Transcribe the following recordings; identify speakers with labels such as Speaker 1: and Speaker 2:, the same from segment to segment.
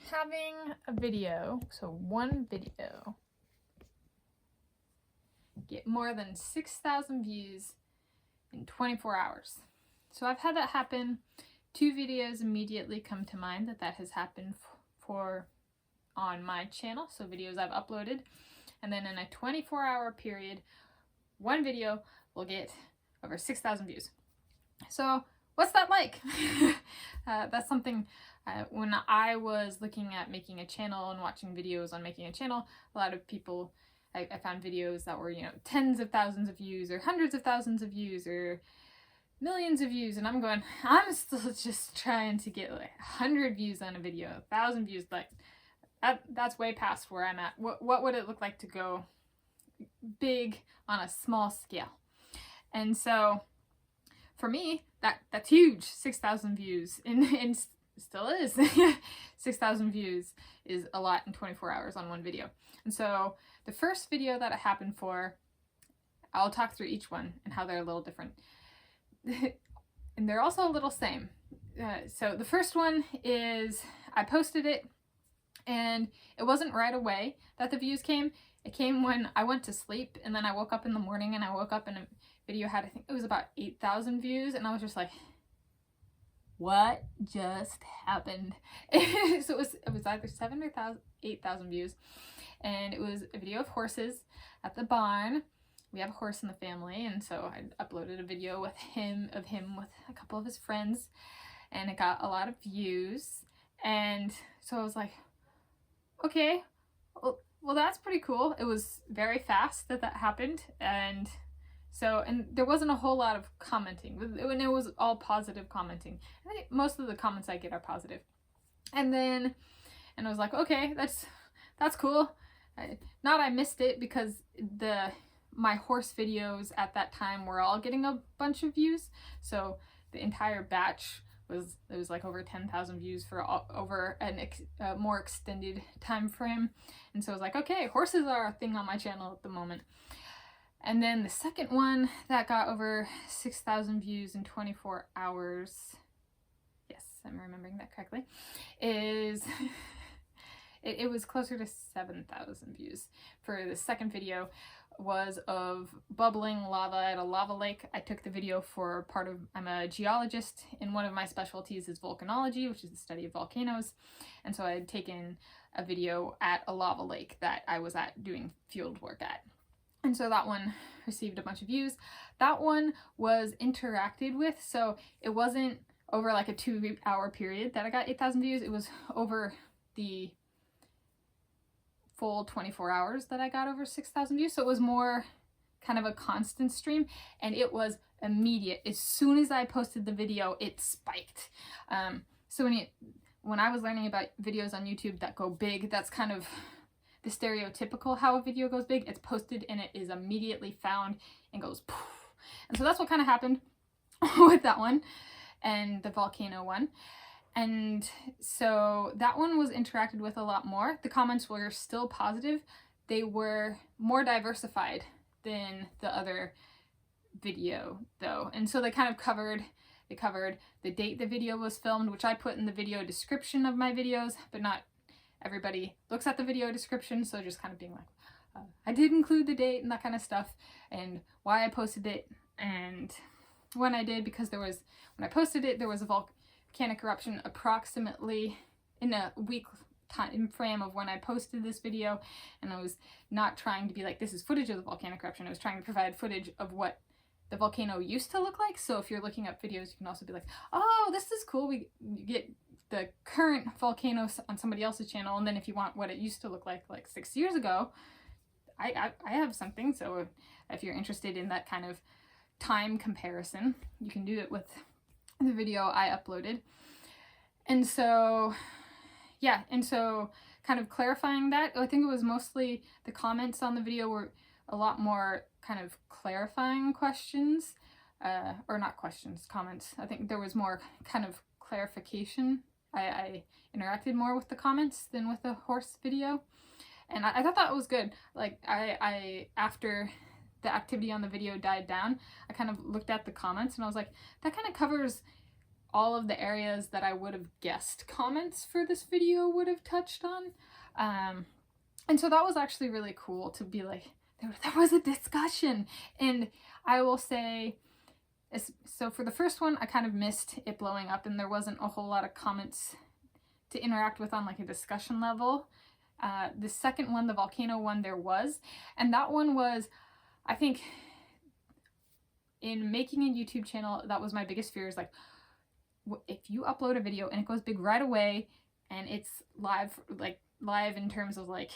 Speaker 1: having a video, so one video, get more than 6,000 views in 24 hours. So I've had that happen. 2 videos immediately come to mind that has happened for on my channel, so videos I've uploaded. And then in a 24-hour period, one video will get over 6,000 views. So what's that like? That's something when I was looking at making a channel and watching videos on making a channel, a lot of people, I found videos that were, tens of thousands of views or hundreds of thousands of views or millions of views, and I'm still just trying to get like 100 views on a video, 1,000 views, like that's way past where I'm at. What would it look like to go big on a small scale? And so for me, that's huge. 6,000 views and still is. 6,000 views is a lot in 24 hours on one video. And so the first video that it happened for, I'll talk through each one and how they're a little different. And they're also a little same. So the first one is I posted it, and it wasn't right away that the views came. It came when I went to sleep, and then I woke up in the morning, and I woke up and a video had, I think it was about 8,000 views, and I was just like, what just happened? So it was either 7,000 or 8,000 views, and it was a video of horses at the barn. We have a horse in the family, and so I uploaded a video with him with a couple of his friends, and it got a lot of views. And so I was like, okay, well that's pretty cool. It was very fast that happened, and there wasn't a whole lot of commenting, and it was all positive commenting. I think most of the comments I get are positive. And I was like, okay, that's cool. I missed it because my horse videos at that time were all getting a bunch of views. So the entire batch was like over 10,000 views for over a more extended time frame. And so I was like, okay, horses are a thing on my channel at the moment. And then the second one that got over 6,000 views in 24 hours, yes, I'm remembering that correctly, is it was closer to 7,000 views. For the second video was of bubbling lava at a lava lake. I took the video for I'm a geologist, and one of my specialties is volcanology, which is the study of volcanoes. And so I had taken a video at a lava lake that I was doing field work at. And so that one received a bunch of views. That one was interacted with, so it wasn't over like a 2-hour period that I got 8,000 views. It was over the full 24 hours that I got over 6,000 views. So it was more kind of a constant stream, and it was immediate. As soon as I posted the video, it spiked. So when I was learning about videos on YouTube that go big, that's kind of the stereotypical how a video goes big. It's posted and it is immediately found and goes poof. And so that's what kind of happened with that one and the volcano one. And so that one was interacted with a lot more. The comments were still positive. They were more diversified than the other video though. And so they kind of covered the date the video was filmed, which I put in the video description of my videos, but not everybody looks at the video description. So just kind of being like, I did include the date and that kind of stuff, and why I posted it and when I did, because when I posted it, there was a volcanic eruption approximately in a week time frame of when I posted this video, and I was not trying to be like, this is footage of the volcanic eruption. I was trying to provide footage of what the volcano used to look like. So if you're looking up videos, you can also be like, oh, this is cool. You get the current volcano on somebody else's channel, and then if you want what it used to look like 6 years ago, I have something. So if you're interested in that kind of time comparison, you can do it with the video I uploaded. And so yeah, and so kind of clarifying that, I think it was mostly the comments on the video were a lot more kind of clarifying questions, or not questions, comments. I think there was more kind of clarification. I interacted more with the comments than with the horse video, and I thought that was good. Like I after the activity on the video died down, I kind of looked at the comments and I was like, that kind of covers all of the areas that I would have guessed comments for this video would have touched on. And so that was actually really cool to be like, there was a discussion. And I will say, so for the first one, I kind of missed it blowing up and there wasn't a whole lot of comments to interact with on like a discussion level. The second one, the volcano one, there was. And that one was, I think, in making a YouTube channel, that was my biggest fear, is like, if you upload a video and it goes big right away and it's live in terms of like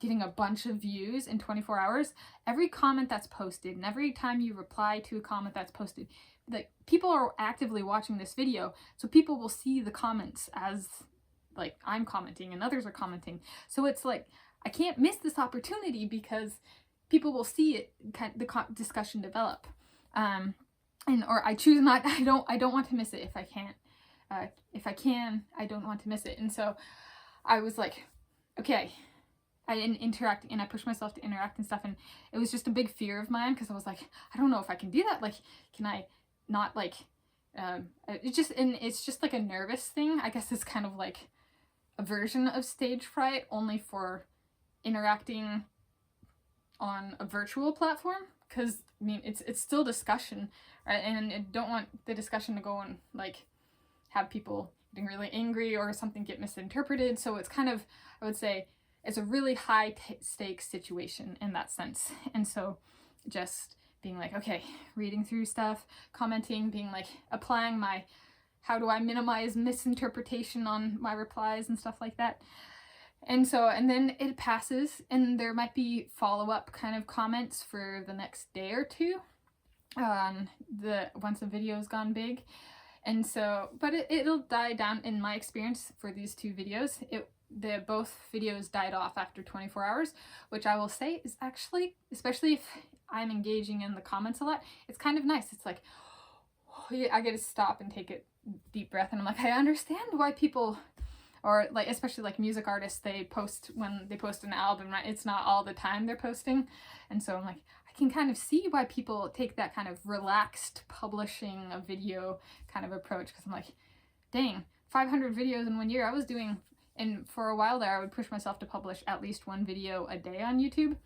Speaker 1: getting a bunch of views in 24 hours, every comment that's posted and every time you reply to a comment that's posted, like, people are actively watching this video, so people will see the comments as like I'm commenting and others are commenting. So it's like, I can't miss this opportunity because people will see it, the discussion develop. Or I choose not, I don't want to miss it if I can't. If I can, I don't want to miss it. And so I was like, okay, I didn't interact, and I pushed myself to interact and stuff, and it was just a big fear of mine because I was like, I don't know if I can do that. Like, can I not, like, it's just like a nervous thing. I guess it's kind of like a version of stage fright, only for interacting on a virtual platform, because I mean it's still discussion, right? And I don't want the discussion to go and like have people getting really angry or something get misinterpreted. So it's kind of, I would say, it's a really high stakes situation in that sense. And so just being like, okay, reading through stuff, commenting, being like, applying my, how do I minimize misinterpretation on my replies and stuff like that. And so, and then it passes and there might be follow-up kind of comments for the next day or two, once the video's gone big. And so, but it'll die down in my experience for these two videos. Both videos died off after 24 hours, which I will say is actually, especially if I'm engaging in the comments a lot, it's kind of nice. It's like, I get to stop and take a deep breath, and I'm like, I understand why people, or like, especially like music artists, they post when they post an album, right? It's not all the time they're posting. And so I'm like, I can kind of see why people take that kind of relaxed publishing a video kind of approach, because I'm like, dang, 500 videos in 1 year. I was doing, and for a while there, I would push myself to publish at least one video a day on YouTube.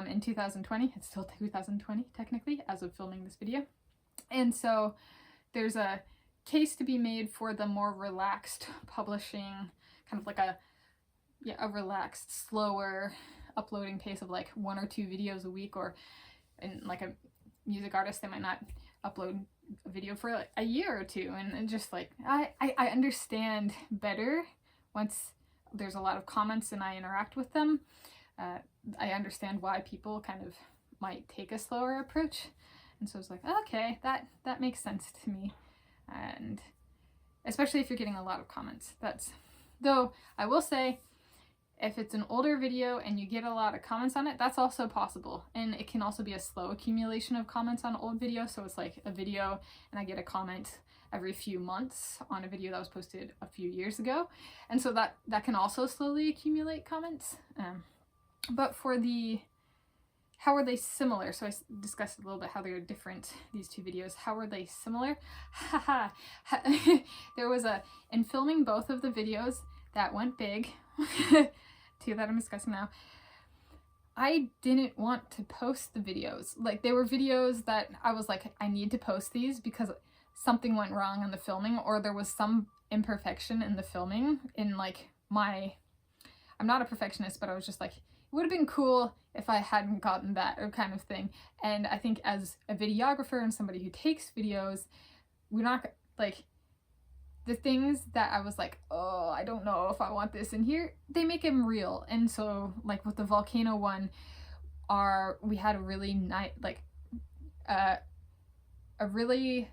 Speaker 1: In 2020, it's still 2020 technically as of filming this video. And so there's a case to be made for the more relaxed publishing, kind of like a relaxed, slower uploading pace of like 1 or 2 videos a week, or in like a music artist, they might not upload a video for like a year or two. And just like, I understand better once there's a lot of comments and I interact with them. I understand why people kind of might take a slower approach. And so it's like, okay, that makes sense to me. And especially if you're getting a lot of comments. Though I will say, if it's an older video and you get a lot of comments on it, that's also possible. And it can also be a slow accumulation of comments on old videos. So it's like a video and I get a comment every few months on a video that was posted a few years ago. And so that can also slowly accumulate comments. But for how are they similar? So I discussed a little bit how they're different, these two videos. How are they similar? There was in filming both of the videos that went big, two that I'm discussing now, I didn't want to post the videos. Like, they were videos that I was like, I need to post these because something went wrong in the filming, or there was some imperfection in the filming in like I'm not a perfectionist, but I was just like, it would have been cool if I hadn't gotten that, or kind of thing. And I think as a videographer and somebody who takes videos, we're not like, the things that I was like, oh, I don't know if I want this in here, they make them real. And so like with the volcano one, we had a really nice, like a really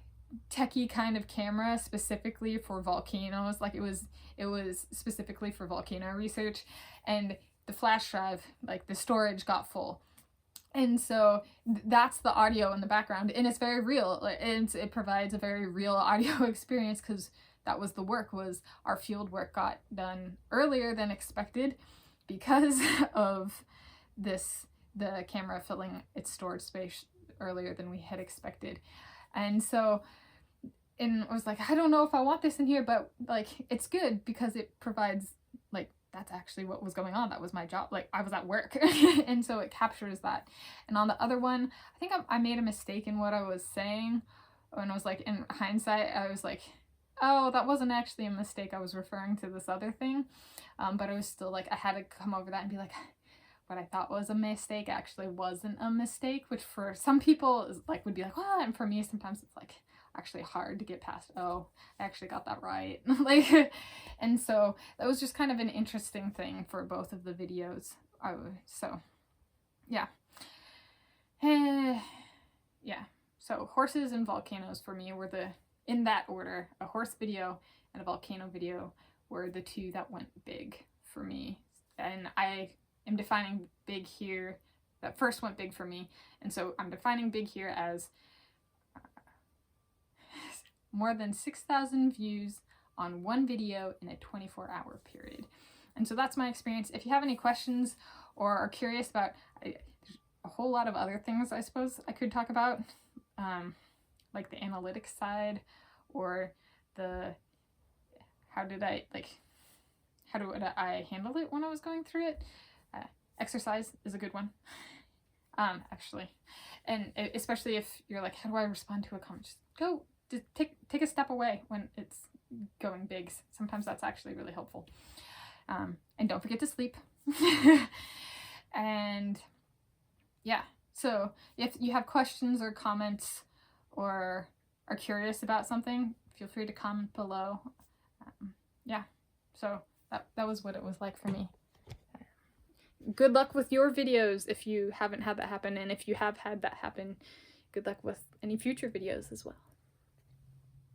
Speaker 1: techie kind of camera specifically for volcanoes. Like it was specifically for volcano research, and the flash drive, like the storage got full. And so that's the audio in the background, and it's very real, and it provides a very real audio experience, because that was the work, was our field work got done earlier than expected because of the camera filling its storage space earlier than we had expected. And so and I was like, I don't know if I want this in here, but like it's good because it provides, like, that's actually what was going on. That was my job. Like, I was at work. And so it captures that. And on the other one, I think I made a mistake in what I was saying. When I was like, in hindsight, I was like, oh, that wasn't actually a mistake. I was referring to this other thing. But it was still like, I had to come over that and be like, what I thought was a mistake actually wasn't a mistake, which for some people is like, would be like, well, and for me, sometimes it's like actually hard to get past, oh, I actually got that right. Like, and so that was just kind of an interesting thing for both of the videos. So yeah. Yeah. So horses and volcanoes for me were in that order. A horse video and a volcano video were the two that went big for me. And I am defining big here. That first went big for me. And so I'm defining big here as more than 6,000 views on one video in a 24-hour period. And so that's my experience. If you have any questions or are curious about there's a whole lot of other things I suppose I could talk about, like the analytics side, or how did I handle it when I was going through it. Exercise is a good one, actually. And especially if you're like, how do I respond to a comment? Just take a step away when it's going big. Sometimes that's actually really helpful. And don't forget to sleep. And yeah, so if you have questions or comments or are curious about something, feel free to comment below. Yeah, so that was what it was like for me. Good luck with your videos if you haven't had that happen, and if you have had that happen, good luck with any future videos as well.